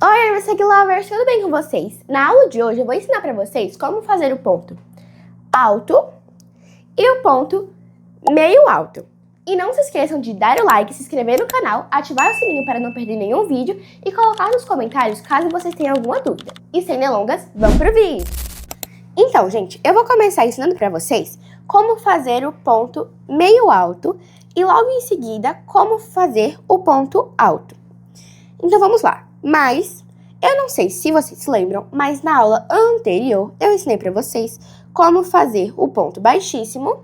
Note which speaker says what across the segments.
Speaker 1: Oi, Music Lovers, tudo bem com vocês? Na aula de hoje eu vou ensinar pra vocês como fazer o ponto alto e o ponto meio alto. E não se esqueçam de dar o like, se inscrever no canal, ativar o sininho para não perder nenhum vídeo e colocar nos comentários caso vocês tenham alguma dúvida. E sem delongas, vamos pro vídeo! Então, gente, eu vou começar ensinando pra vocês como fazer o ponto meio alto e logo em seguida como fazer o ponto alto. Então vamos lá. Mas eu não sei se vocês se lembram, mas na aula anterior eu ensinei pra vocês como fazer o ponto baixíssimo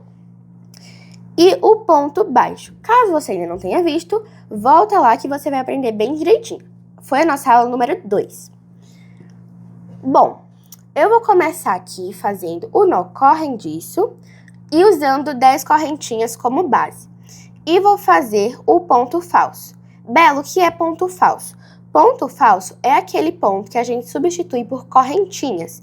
Speaker 1: e o ponto baixo. Caso você ainda não tenha visto, volta lá que você vai aprender bem direitinho. Foi a nossa aula número 2. Bom, eu vou começar aqui fazendo o nó corrediço e usando 10 correntinhas como base. E vou fazer o ponto falso. Belo, o que é ponto falso? Ponto falso é aquele ponto que a gente substitui por correntinhas.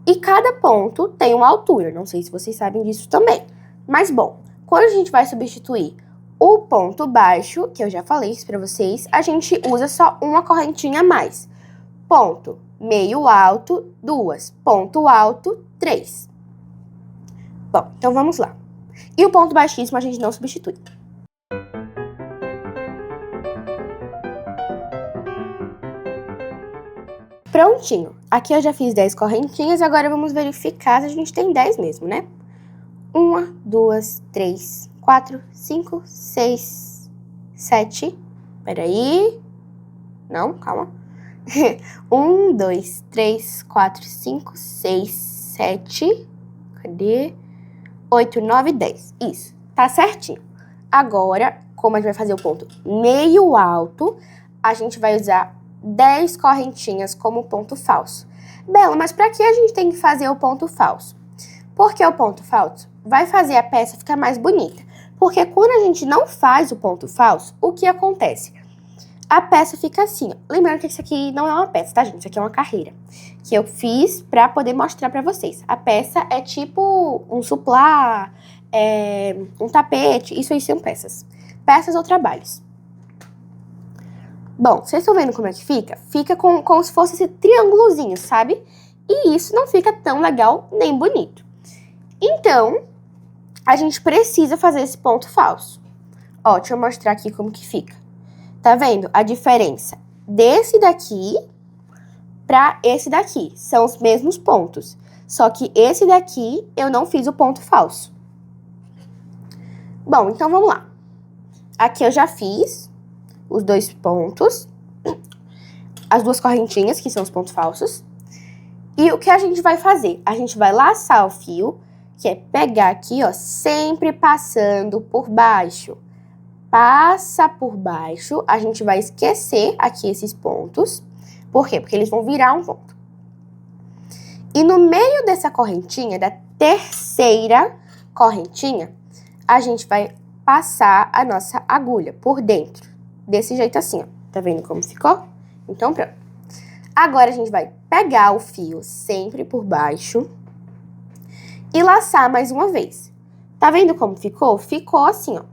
Speaker 1: E cada ponto tem uma altura, não sei se vocês sabem disso também. Mas bom, quando a gente vai substituir o ponto baixo, que eu já falei isso pra vocês, a gente usa só uma correntinha a mais. Ponto meio alto, 2. Ponto alto, 3. Bom, então vamos lá. E o ponto baixíssimo a gente não substitui. Prontinho. Aqui eu já fiz 10 correntinhas, agora vamos verificar se a gente tem 10 mesmo, né? 1, 2, 3, 4, 5, 6, 7. Peraí. Não, calma. 1, 2, 3, 4, 5, 6, 7. Cadê? 8, 9, 10. Isso, tá certinho. Agora, como a gente vai fazer o ponto meio alto, a gente vai usar 10 correntinhas como ponto falso. Bela, mas para que a gente tem que fazer o ponto falso? Porque o ponto falso vai fazer a peça ficar mais bonita. Porque quando a gente não faz o ponto falso, o que acontece? A peça fica assim, ó. Lembrando que isso aqui não é uma peça, tá, gente? Isso aqui é uma carreira que eu fiz para poder mostrar para vocês. A peça é tipo um suplá, um tapete, isso aí são peças. Peças ou trabalhos. Bom, vocês estão vendo como é que fica? Fica como se fosse esse triângulozinho, sabe? E isso não fica tão legal nem bonito. Então, a gente precisa fazer esse ponto falso. Ó, deixa eu mostrar aqui como que fica. Tá vendo a diferença desse daqui para esse daqui? São os mesmos pontos. Só que esse daqui eu não fiz o ponto falso. Bom, então vamos lá. Aqui eu já fiz os 2 pontos, as 2 correntinhas, que são os pontos falsos. E o que a gente vai fazer? A gente vai laçar o fio, que é pegar aqui, ó, sempre passando por baixo. Passa por baixo, a gente vai esquecer aqui esses pontos. Por quê? Porque eles vão virar um ponto. E no meio dessa correntinha, da terceira correntinha, a gente vai passar a nossa agulha por dentro. Desse jeito assim, ó. Tá vendo como ficou? Então, pronto. Agora, a gente vai pegar o fio sempre por baixo e laçar mais uma vez. Tá vendo como ficou? Ficou assim, ó.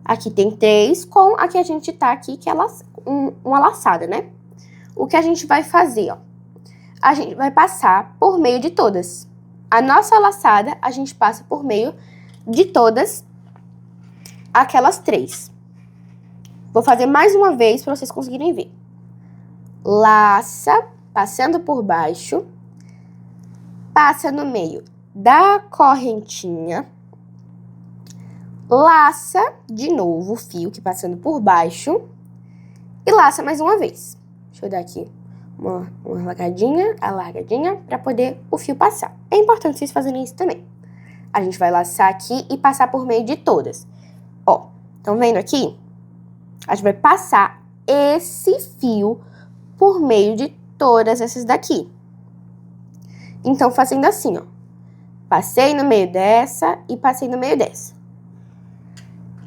Speaker 1: Aqui tem 3 com a que a gente tá aqui, que é uma laçada, né? O que a gente vai fazer, ó. A gente vai passar por meio de todas. A nossa laçada, a gente passa por meio de todas aquelas 3. Vou fazer mais uma vez para vocês conseguirem ver. Laça, passando por baixo, passa no meio da correntinha, laça de novo o fio que passando por baixo e laça mais uma vez. Deixa eu dar aqui uma alargadinha para poder o fio passar. É importante vocês fazerem isso também. A gente vai laçar aqui e passar por meio de todas. Ó, estão vendo aqui? A gente vai passar esse fio por meio de todas essas daqui. Então, fazendo assim, ó. Passei no meio dessa e passei no meio dessa.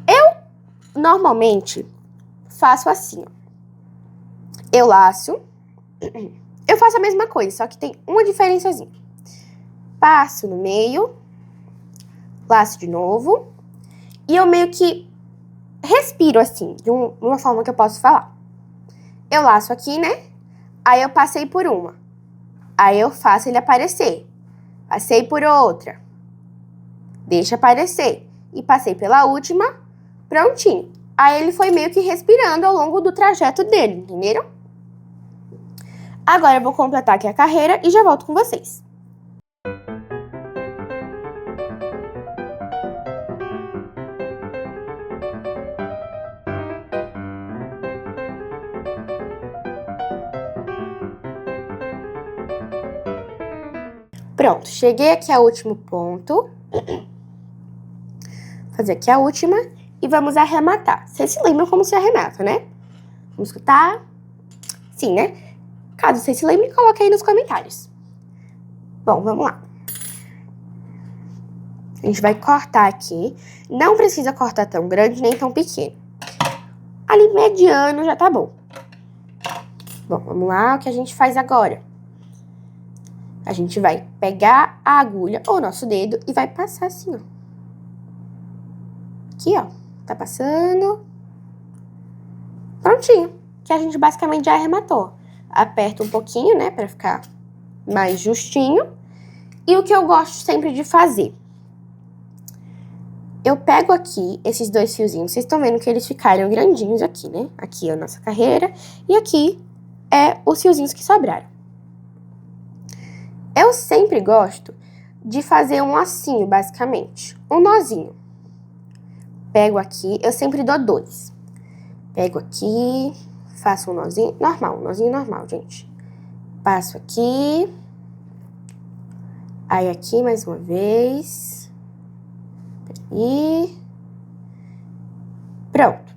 Speaker 1: Eu, normalmente, faço assim, ó. Eu laço. Eu faço a mesma coisa, só que tem uma diferençazinha. Passo no meio. Laço de novo. E eu meio que respiro assim, de uma forma que eu posso falar. Eu laço aqui, né? Aí eu passei por uma. Aí eu faço ele aparecer. Passei por outra. Deixa aparecer. E passei pela última. Prontinho. Aí ele foi meio que respirando ao longo do trajeto dele, entenderam? Agora eu vou completar aqui a carreira e já volto com vocês. Pronto, cheguei aqui ao último ponto. Vou fazer aqui a última e vamos arrematar. Vocês se lembram como se arremata, né? Vamos escutar? Sim, né? Caso vocês se lembrem, coloque aí nos comentários. Bom, vamos lá. A gente vai cortar aqui. Não precisa cortar tão grande nem tão pequeno. Ali mediano já tá bom. Bom, vamos lá. O que a gente faz agora? A gente vai pegar a agulha ou o nosso dedo e vai passar assim, ó. Aqui, ó. Tá passando. Prontinho. Que a gente basicamente já arrematou. Aperta um pouquinho, né, pra ficar mais justinho. E o que eu gosto sempre de fazer? Eu pego aqui esses dois fiozinhos. Vocês estão vendo que eles ficaram grandinhos aqui, né? Aqui é a nossa carreira. E aqui é os fiozinhos que sobraram. Eu sempre gosto de fazer um lacinho, basicamente. Um nozinho. Pego aqui, eu sempre dou 2. Pego aqui, faço um nozinho normal, gente. Passo aqui. Aí aqui mais uma vez. E pronto.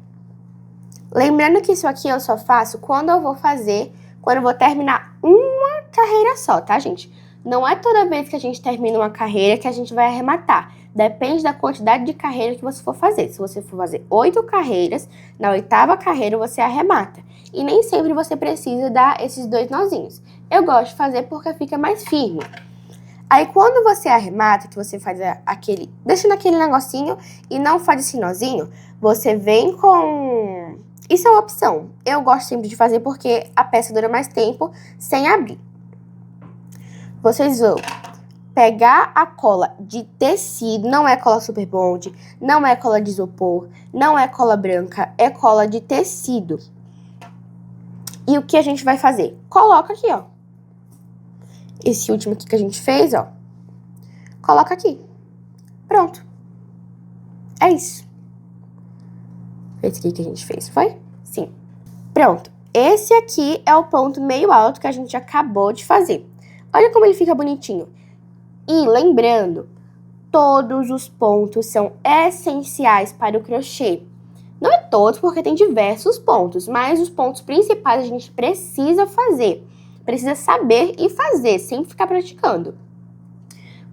Speaker 1: Lembrando que isso aqui eu só faço quando eu vou terminar uma carreira só, tá, gente? Não é toda vez que a gente termina uma carreira que a gente vai arrematar. Depende da quantidade de carreira que você for fazer. Se você for fazer 8 carreiras, na 8ª carreira você arremata. E nem sempre você precisa dar esses 2 nozinhos. Eu gosto de fazer porque fica mais firme. Aí quando você arremata, que você faz aquele... deixa naquele negocinho e não faz esse nozinho, você vem com... Isso é uma opção. Eu gosto sempre de fazer porque a peça dura mais tempo sem abrir. Vocês vão pegar a cola de tecido, não é cola Super Bond, não é cola de isopor, não é cola branca, é cola de tecido. E o que a gente vai fazer? Coloca aqui, ó. Esse último aqui que a gente fez, ó. Coloca aqui. Pronto. É isso. Esse aqui que a gente fez, foi? Sim. Pronto. Esse aqui é o ponto meio alto que a gente acabou de fazer. Olha como ele fica bonitinho. E lembrando, todos os pontos são essenciais para o crochê. Não é todos, porque tem diversos pontos, mas os pontos principais a gente precisa fazer. Precisa saber e fazer, sem ficar praticando.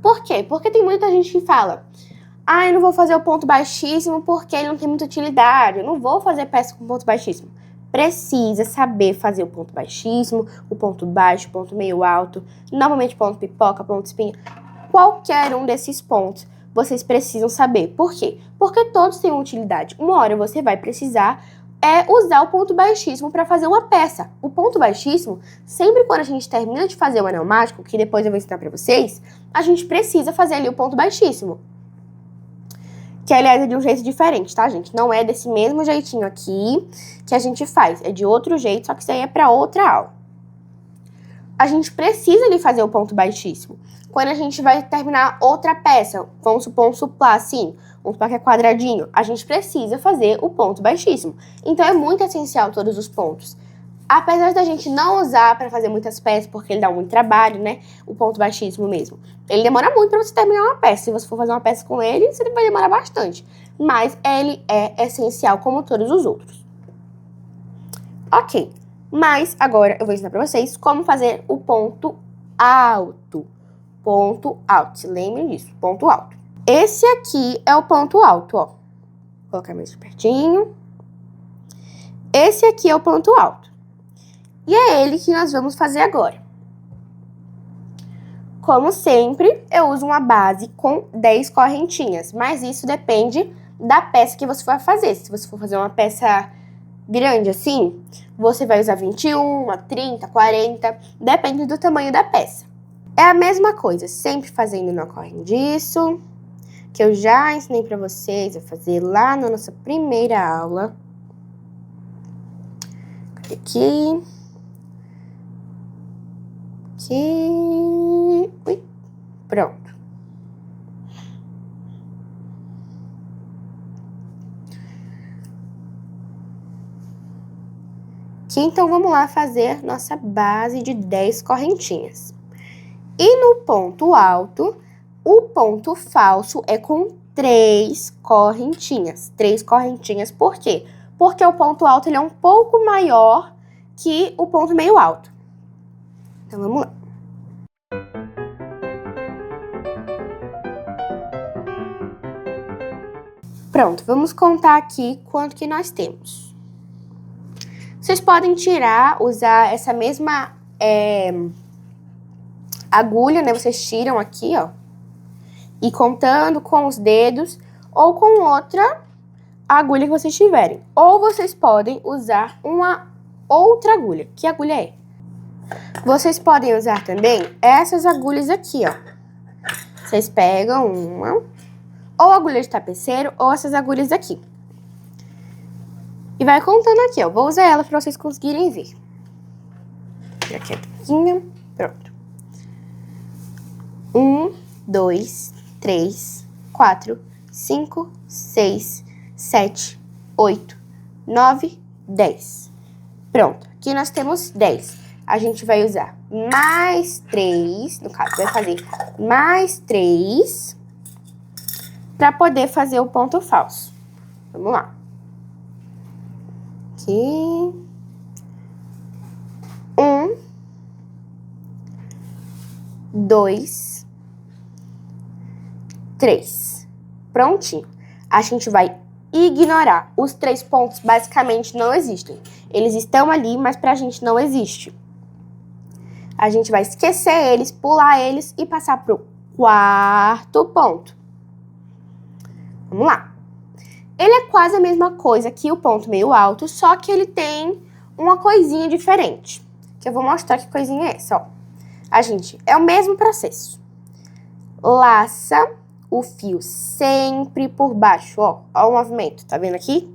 Speaker 1: Por quê? Porque tem muita gente que fala: ah, eu não vou fazer o ponto baixíssimo porque ele não tem muita utilidade. Eu não vou fazer peça com ponto baixíssimo. Precisa saber fazer o ponto baixíssimo, o ponto baixo, o ponto meio alto, novamente ponto pipoca, ponto espinha. Qualquer um desses pontos vocês precisam saber. Por quê? Porque todos têm uma utilidade. Uma hora você vai precisar usar o ponto baixíssimo para fazer uma peça. O ponto baixíssimo, sempre quando a gente termina de fazer o anel mágico, que depois eu vou ensinar para vocês, a gente precisa fazer ali o ponto baixíssimo. Que, aliás, é de um jeito diferente, tá, gente? Não é desse mesmo jeitinho aqui que a gente faz. É de outro jeito, só que isso aí é pra outra aula. A gente precisa ali fazer o ponto baixíssimo. Quando a gente vai terminar outra peça, vamos supor um suplá, assim, um suplá que é quadradinho, a gente precisa fazer o ponto baixíssimo. Então, é muito essencial todos os pontos. Apesar da gente não usar para fazer muitas peças, porque ele dá muito trabalho, né? O ponto baixíssimo mesmo. Ele demora muito para você terminar uma peça. Se você for fazer uma peça com ele, você vai demorar bastante. Mas ele é essencial, como todos os outros. Ok. Mas agora eu vou ensinar para vocês como fazer o ponto alto. Ponto alto. Lembrem disso. Ponto alto. Esse aqui é o ponto alto, ó. Vou colocar mais pertinho. Esse aqui é o ponto alto. E é ele que nós vamos fazer agora. Como sempre, eu uso uma base com 10 correntinhas, mas isso depende da peça que você for fazer. Se você for fazer uma peça grande assim, você vai usar 21, 30, 40, depende do tamanho da peça. É a mesma coisa, sempre fazendo no corrediço, que eu já ensinei pra vocês a fazer lá na nossa primeira aula. Aqui. Aqui. Ui, pronto. Aqui, então, vamos lá fazer nossa base de 10 correntinhas. E no ponto alto, o ponto falso é com 3 correntinhas. 3 correntinhas, por quê? Porque o ponto alto ele é um pouco maior que o ponto meio alto. Então, vamos lá. Pronto, vamos contar aqui quanto que nós temos. Vocês podem tirar, usar essa mesma agulha, né? Vocês tiram aqui, ó. E contando com os dedos ou com outra agulha que vocês tiverem. Ou vocês podem usar uma outra agulha. Que agulha é? Vocês podem usar também essas agulhas aqui, ó. Vocês pegam uma, ou agulha de tapeceiro, ou essas agulhas aqui. E vai contando aqui, ó. Vou usar ela para vocês conseguirem ver. Aqui a taquinha. Pronto. 1, 2, 3, 4, 5, 6, 7, 8, 9, 10. Pronto. Aqui nós temos 10. A gente vai usar mais 3, no caso, vai fazer mais 3 para poder fazer o ponto falso. Vamos lá. Aqui. 1, 2, 3. Prontinho. A gente vai ignorar. Os 3 pontos basicamente não existem. Eles estão ali, mas pra gente não existe. A gente vai esquecer eles, pular eles e passar pro 4º ponto. Vamos lá. Ele é quase a mesma coisa que o ponto meio alto, só que ele tem uma coisinha diferente. Que eu vou mostrar que coisinha é essa, ó. A gente, é o mesmo processo. Laça o fio sempre por baixo, ó. Ó o movimento, tá vendo aqui?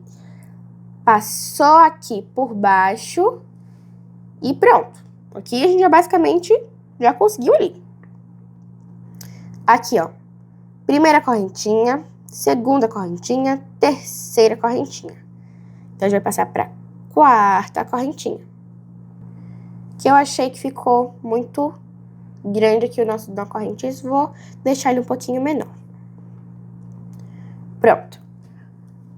Speaker 1: Passou aqui por baixo e pronto. Aqui a gente já basicamente já conseguiu ali. Aqui, ó. Primeira correntinha, segunda correntinha, terceira correntinha. Então, a gente vai passar para 4ª correntinha. Que eu achei que ficou muito grande aqui o nosso nó correntiço. Vou deixar ele um pouquinho menor. Pronto.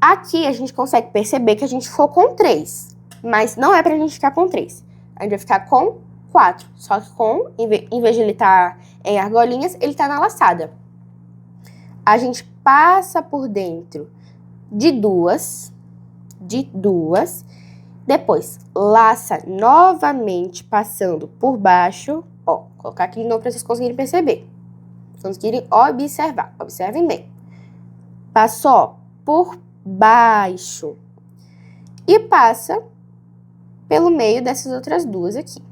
Speaker 1: Aqui a gente consegue perceber que a gente ficou com 3. Mas não é pra gente ficar com 3. A gente vai ficar com 4. Só que em vez de ele estar em argolinhas, ele tá na laçada. A gente passa por dentro de duas. Depois, laça novamente passando por baixo. Ó, vou colocar aqui de novo para vocês conseguirem perceber. Conseguirem observar. Observem bem. Passou por baixo. E passa pelo meio dessas outras duas aqui.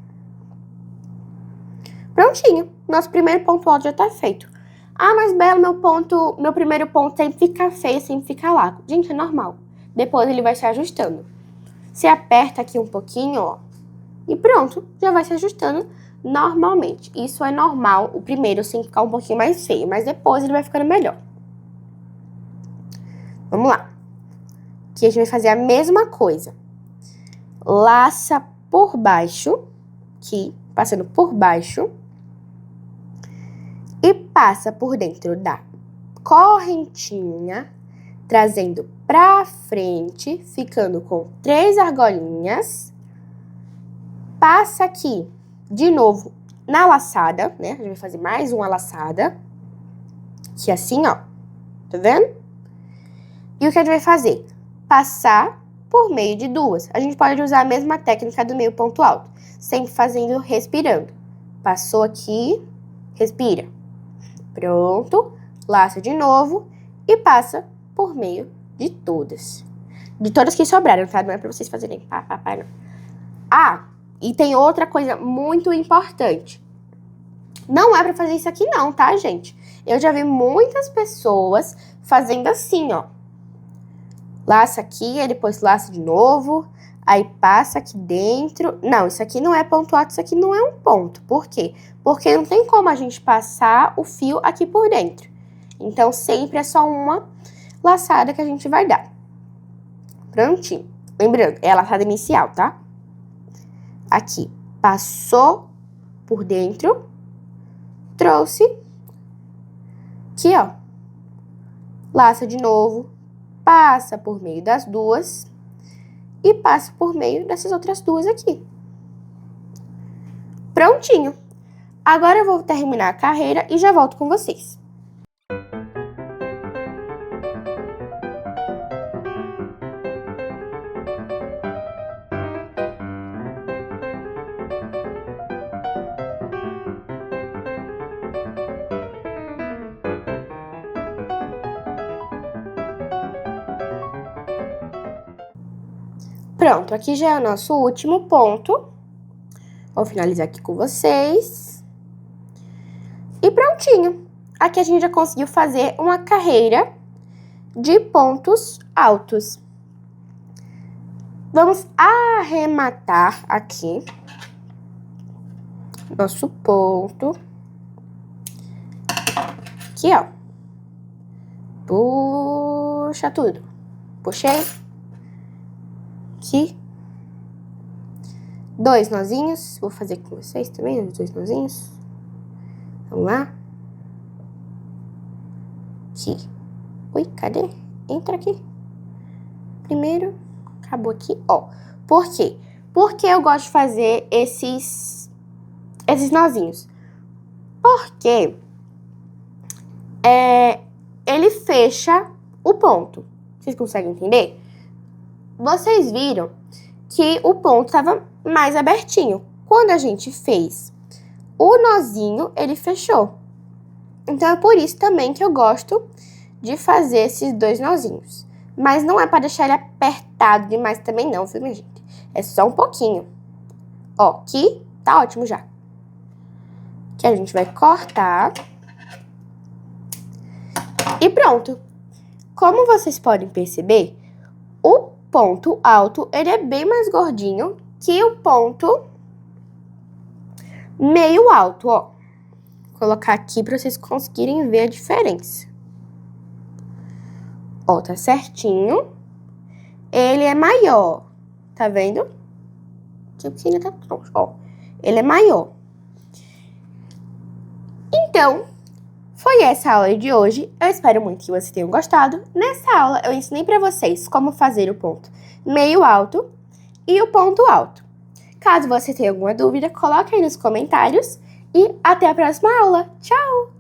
Speaker 1: Prontinho. Nosso primeiro ponto alto já tá feito. Ah, mas Bela, meu primeiro ponto sempre fica feio, sempre fica largo. Gente, é normal. Depois ele vai se ajustando. Você aperta aqui um pouquinho, ó. E pronto, já vai se ajustando normalmente. Isso é normal, o primeiro sem ficar um pouquinho mais feio. Mas depois ele vai ficando melhor. Vamos lá. Aqui a gente vai fazer a mesma coisa. Laça por baixo. Aqui, passando por baixo. E passa por dentro da correntinha, trazendo pra frente, ficando com 3 argolinhas. Passa aqui, de novo, na laçada, né? A gente vai fazer mais uma laçada. Que assim, ó. Tá vendo? E o que a gente vai fazer? Passar por meio de duas. A gente pode usar a mesma técnica do meio ponto alto. Sempre fazendo, respirando. Passou aqui, respira. Pronto, laça de novo e passa por meio de todas. De todas que sobraram, tá? Não é pra vocês fazerem pá, pá, pá, não. Ah, e tem outra coisa muito importante. Não é pra fazer isso aqui não, tá, gente? Eu já vi muitas pessoas fazendo assim, ó. Laça aqui, aí depois laça de novo, aí passa aqui dentro. Não, isso aqui não é ponto alto, isso aqui não é um ponto. Por quê? Porque não tem como a gente passar o fio aqui por dentro. Então, sempre é só uma laçada que a gente vai dar. Prontinho. Lembrando, é a laçada inicial, tá? Aqui, passou por dentro, trouxe, aqui, ó, laça de novo, passa por meio das duas e passa por meio dessas outras duas aqui. Prontinho. Agora eu vou terminar a carreira e já volto com vocês. Pronto, aqui já é o nosso último ponto. Vou finalizar aqui com vocês. E prontinho. Aqui a gente já conseguiu fazer uma carreira de pontos altos. Vamos arrematar aqui nosso ponto. Aqui, ó. Puxa tudo. Puxei. Aqui. 2 nozinhos. Vou fazer com vocês também, os 2 nozinhos. Vamos lá. Aqui. Ui, cadê? Entra aqui. Primeiro. Acabou aqui, ó. Por quê? Porque eu gosto de fazer esses nozinhos. Porque ele fecha o ponto. Vocês conseguem entender? Vocês viram que o ponto estava mais abertinho. Quando a gente fez o nozinho, ele fechou. Então, é por isso também que eu gosto de fazer esses 2 nozinhos. Mas não é para deixar ele apertado demais também não, viu, minha gente? É só um pouquinho. Ó, aqui tá ótimo já. Que a gente vai cortar. E pronto. Como vocês podem perceber, o ponto alto, ele é bem mais gordinho que o ponto meio alto, ó. Vou colocar aqui para vocês conseguirem ver a diferença. Ó, tá certinho. Ele é maior, tá vendo? Aqui o que ele tá troncho, ó. Ele é maior. Então, foi essa a aula de hoje. Eu espero muito que vocês tenham gostado. Nessa aula, eu ensinei pra vocês como fazer o ponto meio alto e o ponto alto. Caso você tenha alguma dúvida, coloque aí nos comentários. E até a próxima aula. Tchau!